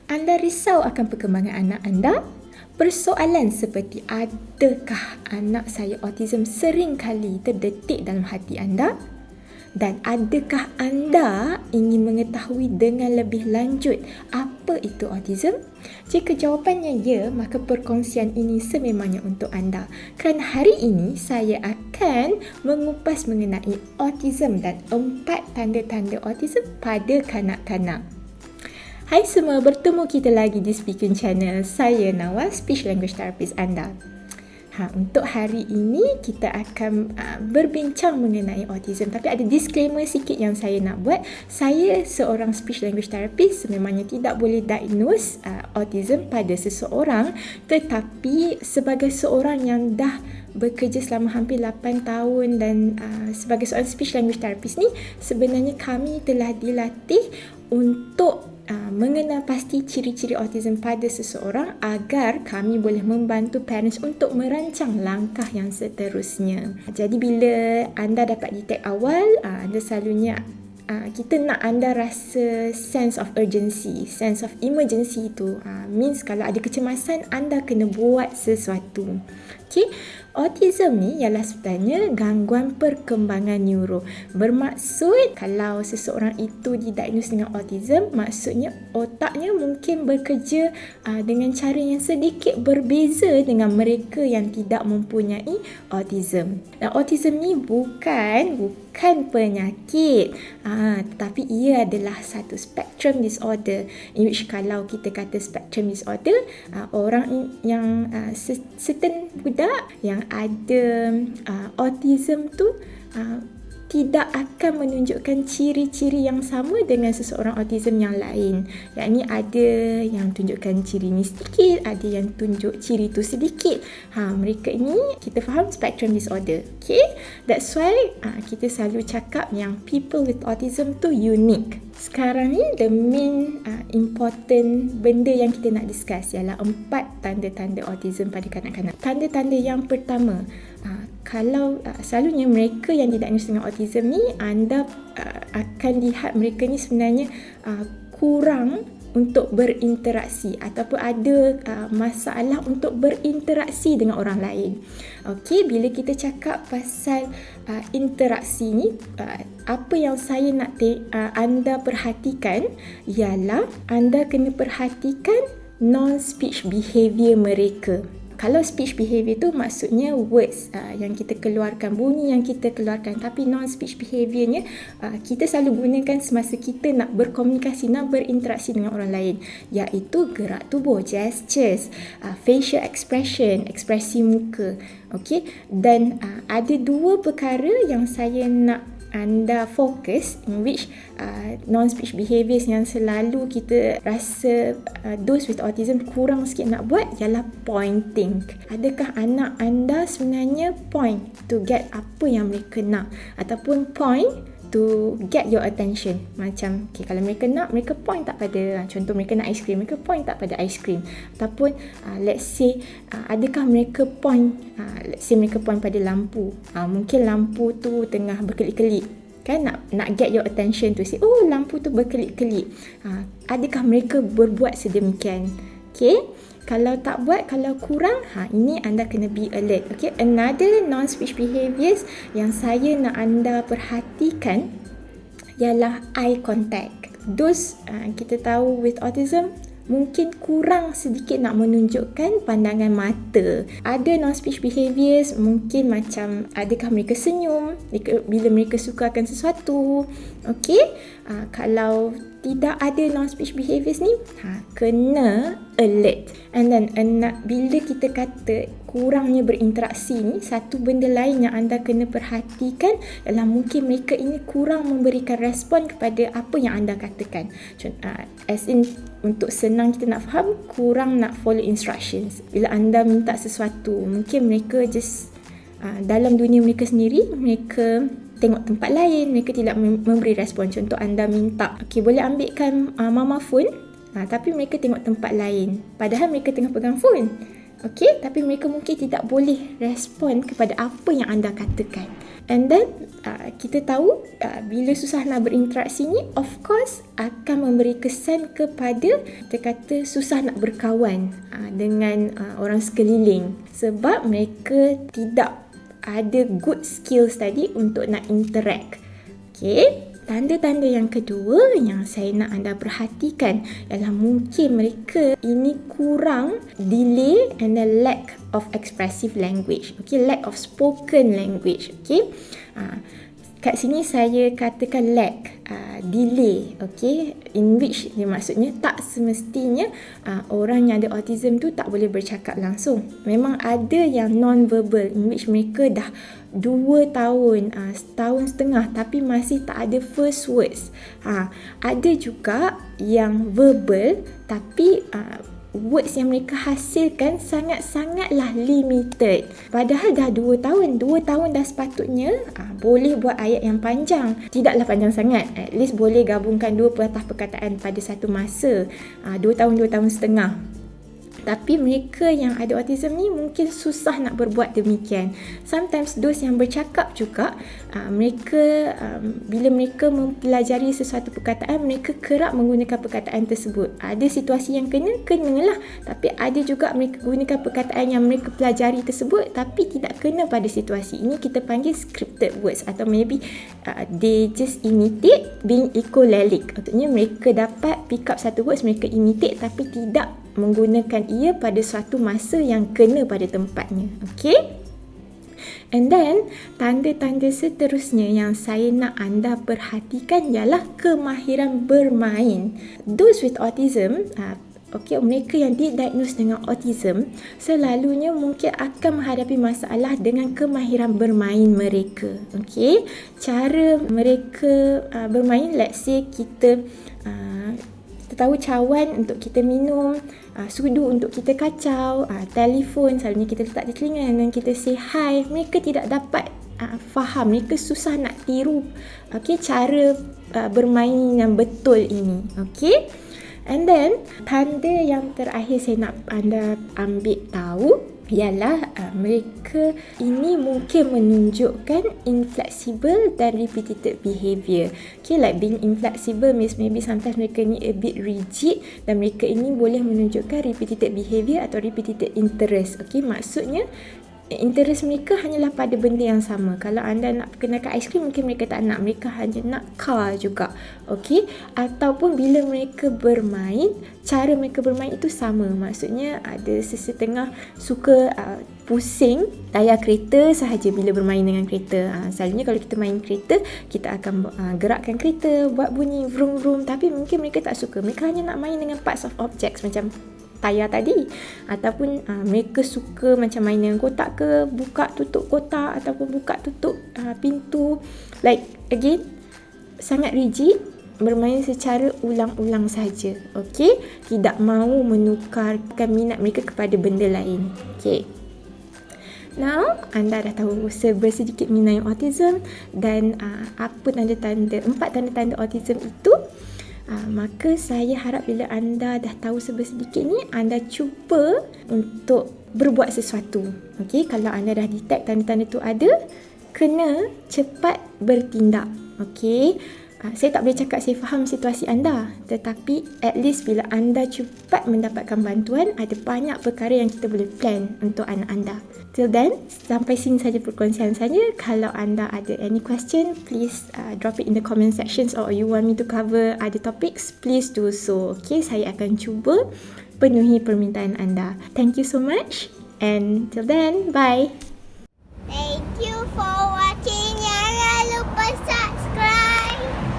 Anda risau akan perkembangan anak anda? Persoalan seperti adakah anak saya autism sering kali terdetik dalam hati anda? Dan adakah anda ingin mengetahui dengan lebih lanjut apa itu autism? Jika jawapannya ya, maka perkongsian ini sememangnya untuk anda. Kerana hari ini saya akan mengupas mengenai autism dan 4 tanda-tanda autism pada kanak-kanak. Hai semua, bertemu kita lagi di Speaking Channel. Saya Nawa, Speech Language Therapist anda. Untuk hari ini kita akan berbincang mengenai autism. Tapi ada disclaimer sikit yang saya nak buat. Saya seorang speech language therapist, sememangnya tidak boleh diagnose autism pada seseorang. Tetapi sebagai seorang yang dah bekerja selama hampir 8 tahun dan sebagai seorang speech language therapist ni, sebenarnya kami telah dilatih untuk mengenal pasti ciri-ciri autism pada seseorang agar kami boleh membantu parents untuk merancang langkah yang seterusnya. Jadi bila anda dapat detect awal, anda selalunya kita nak anda rasa sense of urgency, sense of emergency itu means kalau ada kecemasan anda kena buat sesuatu. Okay? Autism ni ialah sebenarnya gangguan perkembangan neuro. Bermaksud kalau seseorang itu didiagnose dengan autism, maksudnya otaknya mungkin bekerja dengan cara yang sedikit berbeza dengan mereka yang tidak mempunyai autism. Dan autism ni bukan penyakit, tetapi ia adalah satu spectrum disorder, in which kalau kita kata spectrum disorder, orang yang certain budak yang ada autism tu tidak akan menunjukkan ciri-ciri yang sama dengan seseorang autism yang lain. Yakni ada yang tunjukkan ciri ni sedikit, ada yang tunjuk ciri tu sedikit. Mereka ini kita faham spectrum disorder. Okay? That's why kita selalu cakap yang people with autism tu unique. Sekarang ni the main important benda yang kita nak discuss ialah 4 tanda-tanda autism pada kanak-kanak. Tanda-tanda yang pertama, kalau selalunya mereka yang didiagnose dengan autism ni, anda akan lihat mereka ni sebenarnya kurang untuk berinteraksi ataupun ada masalah untuk berinteraksi dengan orang lain. Okey, bila kita cakap pasal interaksi ni, apa yang saya nak anda perhatikan ialah anda kena perhatikan non-speech behaviour mereka. Kalau speech behaviour tu maksudnya words yang kita keluarkan, bunyi yang kita keluarkan. Tapi non-speech behaviournya kita selalu gunakan semasa kita nak berkomunikasi, nak berinteraksi dengan orang lain, iaitu gerak tubuh, gestures, facial expression, ekspresi muka. Okay? Dan ada 2 perkara yang saya nak anda fokus, in which non-speech behaviours yang selalu kita rasa those with autism kurang sikit nak buat ialah pointing. Adakah anak anda sebenarnya point to get apa yang mereka nak, ataupun point to get your attention? Macam kalau mereka nak, mereka point tak pada, contoh mereka nak aiskrim, mereka point tak pada aiskrim. Ataupun let's say adakah mereka point, let's say mereka point pada lampu, mungkin lampu tu tengah berkelip-kelip kan, nak get your attention to say, oh lampu tu berkelip-kelip. Adakah mereka berbuat sedemikian? Okay, kalau tak buat, kalau kurang, ini anda kena be alert. Okay, another non-speech behaviours yang saya nak anda perhatikan ialah eye contact. Those kita tahu with autism mungkin kurang sedikit nak menunjukkan pandangan mata. Ada non-speech behaviours mungkin macam adakah mereka senyum bila mereka suka akan sesuatu. Okey, kalau tidak ada non-speech behaviours ni, kena alert. And then bila kita kata kurangnya berinteraksi ni, satu benda lain yang anda kena perhatikan adalah mungkin mereka ini kurang memberikan respon kepada apa yang anda katakan. As in, untuk senang kita nak faham, kurang nak follow instructions. Bila anda minta sesuatu, mungkin mereka just dalam dunia mereka sendiri, mereka tengok tempat lain, mereka tidak memberi respon. Contoh anda minta, okay, boleh ambilkan mama phone, tapi mereka tengok tempat lain, padahal mereka tengah pegang phone. Okey, tapi mereka mungkin tidak boleh respon kepada apa yang anda katakan. And then kita tahu bila susah nak berinteraksi ni, of course akan memberi kesan kepada, kita kata, susah nak berkawan dengan orang sekeliling, sebab mereka tidak ada good skills tadi untuk nak interact. Okey. Tanda-tanda yang kedua yang saya nak anda perhatikan ialah mungkin mereka ini kurang delay and then lack of expressive language. Okay, lack of spoken language. Okay, kat sini saya katakan lack, delay. Okay, in which dia maksudnya tak semestinya orang yang ada autism tu tak boleh bercakap langsung. Memang ada yang non-verbal, in which mereka dah 2 tahun, setahun setengah tapi masih tak ada first words. Ada juga yang verbal tapi words yang mereka hasilkan sangat-sangatlah limited. Padahal dah 2 tahun. 2 tahun dah sepatutnya boleh buat ayat yang panjang. Tidaklah panjang sangat. At least boleh gabungkan 2 patah perkataan pada satu masa. 2 tahun, 2 tahun setengah. Tapi mereka yang ada autism ni mungkin susah nak berbuat demikian. Sometimes those yang bercakap juga, mereka bila mereka mempelajari sesuatu perkataan, mereka kerap menggunakan perkataan tersebut. Ada situasi yang kenalah. Tapi ada juga mereka gunakan perkataan yang mereka pelajari tersebut tapi tidak kena pada situasi. Ini kita panggil scripted words, atau maybe they just imitate being echolalic. Maksudnya mereka dapat pick up satu words, mereka imitate tapi tidak menggunakan ia pada suatu masa yang kena pada tempatnya. Okay? And then, tanda-tanda seterusnya yang saya nak anda perhatikan ialah kemahiran bermain. Those with autism, mereka yang didiagnose dengan autism selalunya mungkin akan menghadapi masalah dengan kemahiran bermain mereka. Okay? Cara mereka bermain, let's say kita tahu cawan untuk kita minum, sudu untuk kita kacau, telefon selalunya kita letak di telinga dan kita say hi. Mereka tidak dapat faham, mereka susah nak tiru cara bermain yang betul ini. Okay? And then tanda yang terakhir saya nak anda ambil tahu ialah mereka ini mungkin menunjukkan inflexible dan repetitive behaviour. Okay, like being inflexible means maybe sometimes mereka ni a bit rigid, dan mereka ini boleh menunjukkan repetitive behaviour atau repetitive interest. Okay, maksudnya interest mereka hanyalah pada benda yang sama. Kalau anda nak perkenalkan aiskrim, mungkin mereka tak nak, mereka hanya nak car juga. Okey, ataupun bila mereka bermain, cara mereka bermain itu sama. Maksudnya ada sesetengah suka pusing tayar kereta sahaja bila bermain dengan kereta. Selalunya kalau kita main kereta, kita akan gerakkan kereta, buat bunyi vroom vroom, tapi mungkin mereka tak suka. Mereka hanya nak main dengan parts of objects macam tayar tadi, ataupun mereka suka macam main dengan kotak ke, buka tutup kotak ataupun buka tutup pintu. Like again, sangat rigid, bermain secara ulang-ulang saja. Okey, tidak mahu menukarkan minat mereka kepada benda lain. Okey, now anda dah tahu sedikit mengenai autism dan apa tanda-tanda, 4 tanda-tanda autism itu. Maka saya harap bila anda dah tahu sedikit ni, anda cuba untuk berbuat sesuatu. Okey, kalau anda dah detect tanda-tanda tu ada, kena cepat bertindak. Okey, saya tak boleh cakap saya faham situasi anda, tetapi at least bila anda cepat mendapatkan bantuan, ada banyak perkara yang kita boleh plan untuk anak anda. Till then, sampai sini saja perkongsian saya. Kalau anda ada any question, please drop it in the comment sections, or you want me to cover other topics, please do so. Okay, saya akan cuba penuhi permintaan anda. Thank you so much, and till then, bye.